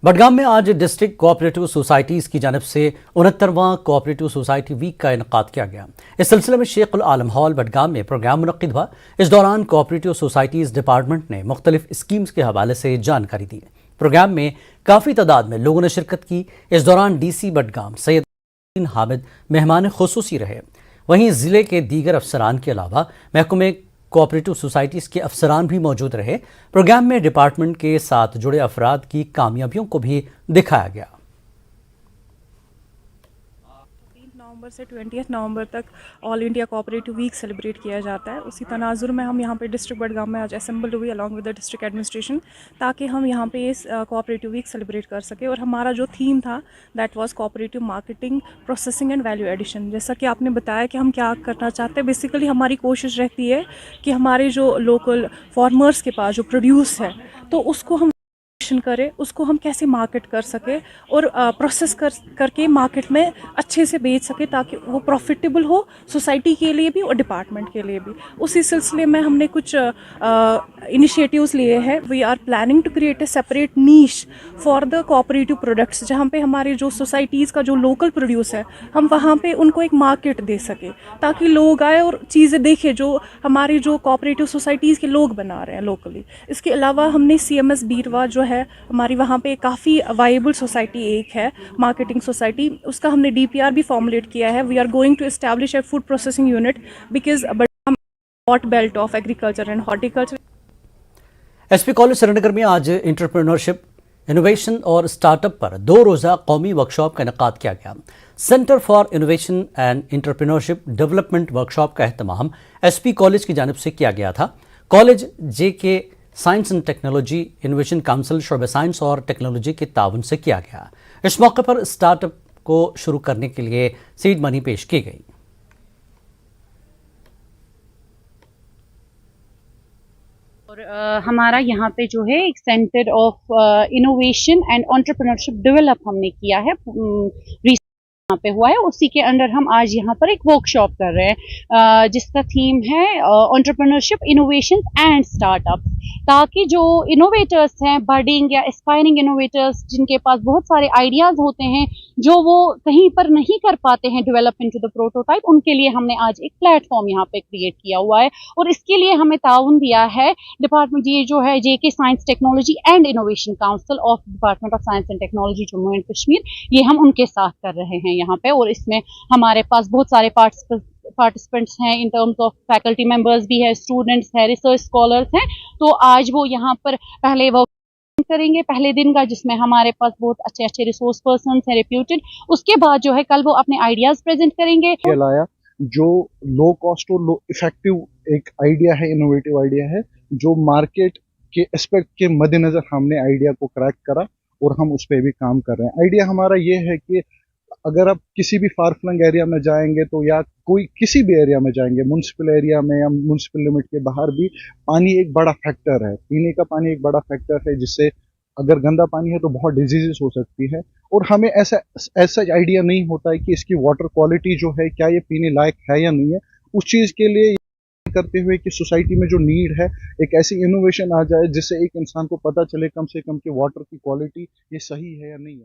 बडगाम में आज district cooperative societies की जानिब से 69वां कोऑपरेटिव सोसाइटी वीक का इनेकाद किया गया। इस सिलसिले में शेख उल आलम हॉल बडगाम में प्रोग्राम मुनक्किद हुआ। इस दौरान कोऑपरेटिव सोसाइटीज़ डिपार्टमेंट ने मुख्तलिफ स्कीम्स के हवाले से जानकारी दी। प्रोग्राम में काफ़ी तादाद में लोगों ने शिरकत की। इस दौरान DC बडगाम सैयद हामिद मेहमान खुसूसी रहे। वहीं ज़िले के दीगर अफसरान के अलावा महकमे कोऑपरेटिव सोसाइटीज़ के अफसरान भी मौजूद रहे। प्रोग्राम में डिपार्टमेंट के साथ जुड़े अफराद की कामयाबियों को भी दिखाया गया। 3 नवंबर से 20 नवंबर तक all India cooperative week celebrate किया जाता है। उसी तनाजुर में हम यहाँ पे डिस्ट्रिक्ट बडगाम में आज असेंबल हुई along with the district administration, ताकि हम यहाँ पे इस कोऑपरेटिव वीक सेलिब्रेट कर सके। और हमारा जो थीम था that was cooperative marketing, processing and value addition. जैसा कि आपने बताया कि हम क्या करना चाहते हैं, बेसिकली हमारी कोशिश रहती है कि हमारे जो लोकल फार्मर्स के पास जो प्रोड्यूस है तो उसको हम करें, उसको हम कैसे मार्केट कर सके और प्रोसेस करके मार्केट में अच्छे से बेच सके, ताकि वो प्रॉफिटेबल हो सोसाइटी के लिए भी और डिपार्टमेंट के लिए भी। उसी सिलसिले में हमने कुछ इनिशिएटिव्स लिए हैं। We are planning to create a separate niche for the cooperative products, जहाँ पे हमारे जो सोसाइटीज़ का जो लोकल प्रोड्यूस है हम वहाँ पे उनको एक मार्केट दे सके, ताकि लोग आए और चीज़ें देखें जो हमारी जो कोऑपरेटिव सोसाइटीज़ के लोग बना रहे हैं लोकली। इसके अलावा हमने CMS बीरवा जो है हमारी वहाँ पे काफ़ी वाइबल सोसाइटी एक है मार्केटिंग सोसाइटी, उसका हमने DPR भी फॉर्मुलेट किया है। We are going to establish a food processing unit because hot belt of agriculture and horticulture. SP college Srinagar में आज इंटरप्रेन्योरशिप, इनोवेशन और स्टार्टअप पर 2 रोज़ा कौमी वर्कशॉप का इनेकाद किया गया। Centre for innovation and entrepreneurship development workshop का एहतमाम SP कॉलेज की जानिब से किया गया था। College JK science and technology innovation council शोबे साइंस और टेक्नोलॉजी के ताउन से किया गया। इस मौके पर स्टार्टअप को शुरू करने के लिए सीड मनी पेश की गई। और हमारा यहाँ पे जो है एक centre of innovation and entrepreneurship develop हमने किया है, यहाँ पे हुआ है। उसी के अंडर हम आज यहाँ पर एक वर्कशॉप कर रहे हैं जिसका थीम है एंटरप्रेन्योरशिप, इनोवेशन एंड स्टार्टअप, ताकि जो इनोवेटर्स हैं, बर्डिंग या एस्पायरिंग इनोवेटर्स, जिनके पास बहुत सारे आइडियाज होते हैं जो वो कहीं पर नहीं कर पाते हैं डेवलप इनटू द प्रोटोटाइप, उनके लिए हमने आज एक प्लेटफॉर्म यहाँ पे क्रिएट किया हुआ है। और इसके लिए हमें ताउन दिया है डिपार्टमेंट, ये जो है JK science technology and innovation council of department of science and technology Jammu and Kashmir, ये हम उनके साथ कर रहे हैं यहाँ पे। और इसमें हमारे पास बहुत सारे पार्टिसिपेंट्स हैं, in terms of faculty members भी है, स्टूडेंट्स हैं, रिसर्च स्कॉलर्स हैं। तो आज वो यहाँ पर पहले वो करेंगे पहले दिन का, जिसमें हमारे पास बहुत अच्छे अच्छे रिसोर्स पर्सन्स हैं रेप्यूटेड। उसके बाद जो है कल वो अपने आइडियाज प्रेजेंट करेंगे। लाया जो लो कॉस्ट और लो इफेक्टिव एक आइडिया है, इनोवेटिव आइडिया है, जो मार्केट के एस्पेक्ट के मद्देनजर हमने आइडिया को क्रैक करा और हम उस पर भी काम कर रहे हैं। आइडिया हमारा ये है कि अगर आप किसी भी फार फ्लंग एरिया में जाएंगे तो या कोई किसी भी एरिया में जाएंगे, म्युनिसिपल एरिया में या म्युनिसिपल लिमिट के बाहर भी, पानी एक बड़ा फैक्टर है। पीने का पानी एक बड़ा फैक्टर है, जिससे अगर गंदा पानी है तो बहुत डिजीजेस हो सकती है। और हमें ऐसा आइडिया नहीं होता है कि इसकी वाटर क्वालिटी जो है क्या ये पीने लायक है या नहीं है। उस चीज़ के लिए करते हुए कि सोसाइटी में जो नीड है, एक ऐसी इनोवेशन आ जाए जिससे एक इंसान को पता चले कम से कम कि वाटर की क्वालिटी ये सही है या नहीं है।